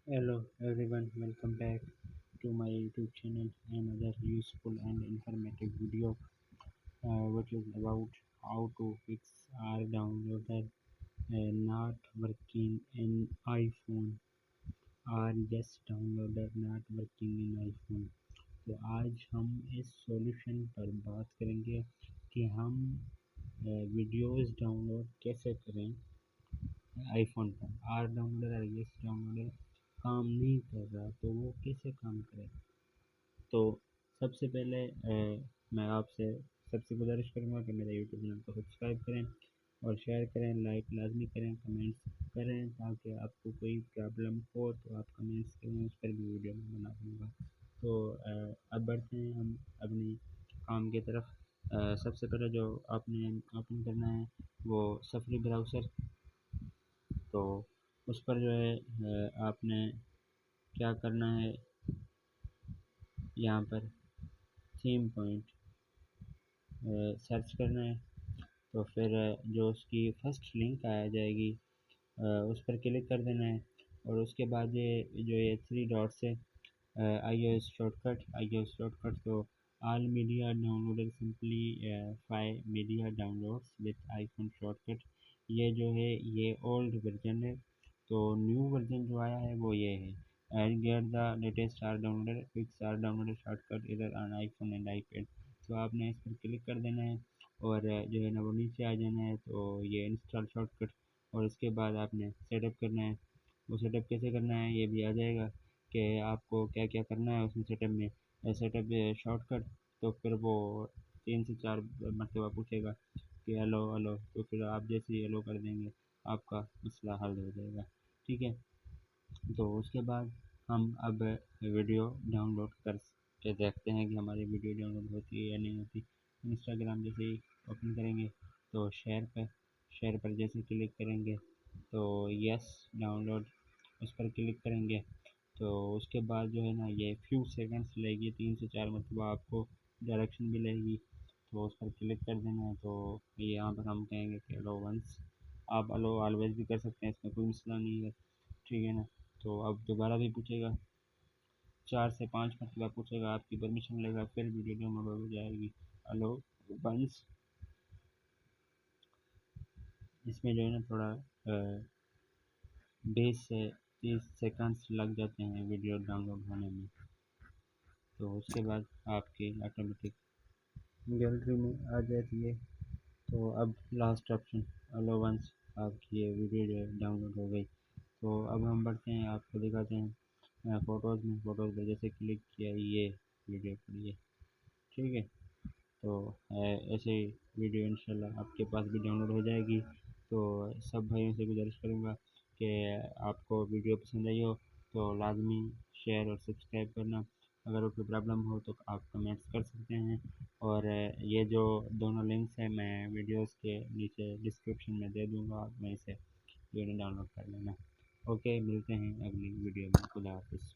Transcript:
Hello everyone, welcome back to my YouTube channel. Another useful and informative video, which is about how to fix our downloader not working in iPhone or yes downloader not working in iPhone. तो आज हम इस solution पर बात करेंगे कि हम videos download कैसे करें आईफोन पर। आर डाउनलोडर और यस डाउनलोडर काम नहीं कर रहा तो वो कैसे काम करेगा। तो सबसे पहले मैं आपसे सबसे गुजारिश करूँगा कि मेरे यूट्यूब चैनल को सब्सक्राइब करें और शेयर करें, लाइक लाजमी करें, कमेंट्स करें, ताकि आपको कोई प्रॉब्लम हो तो आप कमेंट्स करें, उस पर भी वीडियो मैं बना दूँगा। तो अब बढ़ते हैं हम अपनी काम की तरफ। सबसे पहले जो आपने ओपन करना है वो सफरी ब्राउज़र। तो उस पर जो है आपने क्या करना है, यहाँ पर थीम पॉइंट सर्च करना है। तो फिर जो उसकी फर्स्ट लिंक आ जाएगी उस पर क्लिक कर देना है। और उसके बाद ये थ्री डॉट्स है, आई ओ एस शॉर्टकट तो all media downloader simply five media downloads with iPhone shortcut. ये जो है ये ओल्ड वर्जन है, तो न्यू वर्जन जो आया है वो ये है, and get the latest R downloader fix R downloader shortcut इधर ऑन आईफोन एंड आईपैड। तो आपने इस पर क्लिक कर देना है और जो है ना वो नीचे आ जाना है। तो ये इंस्टॉल शॉर्टकट और उसके बाद आपने सेटअप करना है। वो सेटअप कैसे करना है ये भी आ जाएगा कि आपको क्या क्या करना है उसमें सेटअप में। सेटअप शॉर्टकट तो फिर वो 3 से 4 मरतबा पूछेगा कि हेलो हेलो, तो फिर आप जैसे ही हेलो कर देंगे आपका मसला हल हो जाएगा। ठीक है, तो उसके बाद हम अब वीडियो डाउनलोड कर के देखते हैं कि हमारी वीडियो डाउनलोड होती है या नहीं होती। इंस्टाग्राम जैसे ही ओपन करेंगे तो शेयर पर जैसे क्लिक करेंगे तो यस डाउनलोड उस पर क्लिक करेंगे। तो उसके बाद जो है ना ये फ्यू सेकंड्स लेगी, 3 से 4 मरतबा आपको डायरेक्शन मिलेगी। तो उस पर क्लिक कर देना है। तो ये यहाँ पर हम कहेंगे कि अलो वंस, आप अलो ऑलवेज भी कर सकते हैं, इसमें कोई मसला नहीं है। ठीक है ना, तो अब दोबारा भी पूछेगा, 4 से 5 मरतबा पूछेगा, आपकी परमिशन लेगा, फिर वीडियो डाउनलोड हो जाएगी। अलो वंस, इसमें जो है ना थोड़ा 20 से 30 सेकंड्स लग जाते हैं वीडियो डाउनलोड होने में। तो उसके बाद आपकी ऑटोमेटिक गैलरी में आ जाती है। तो अब लास्ट ऑप्शन अलो वंस, आपकी ये वीडियो जो है डाउनलोड हो गई। तो अब हम बढ़ते हैं, आपको दिखाते हैं फ़ोटोज़ में। फ़ोटोज़ पर जैसे क्लिक किया ये वीडियो पड़ी है। ठीक है, तो ऐसे ही वीडियो इंशाल्लाह आपके पास भी डाउनलोड हो जाएगी। तो सब भाइयों से गुजारिश करूँगा कि आपको वीडियो पसंद आई हो तो लाजमी शेयर और सब्सक्राइब करना। अगर कोई प्रॉब्लम हो तो आप कमेंट्स कर सकते हैं। और ये जो दोनों लिंक्स हैं मैं वीडियोस के नीचे डिस्क्रिप्शन में दे दूँगा, आप वहीं से वीडियो डाउनलोड कर लेना। ओके, मिलते हैं अगली वीडियो में। खुदा हाफिज़।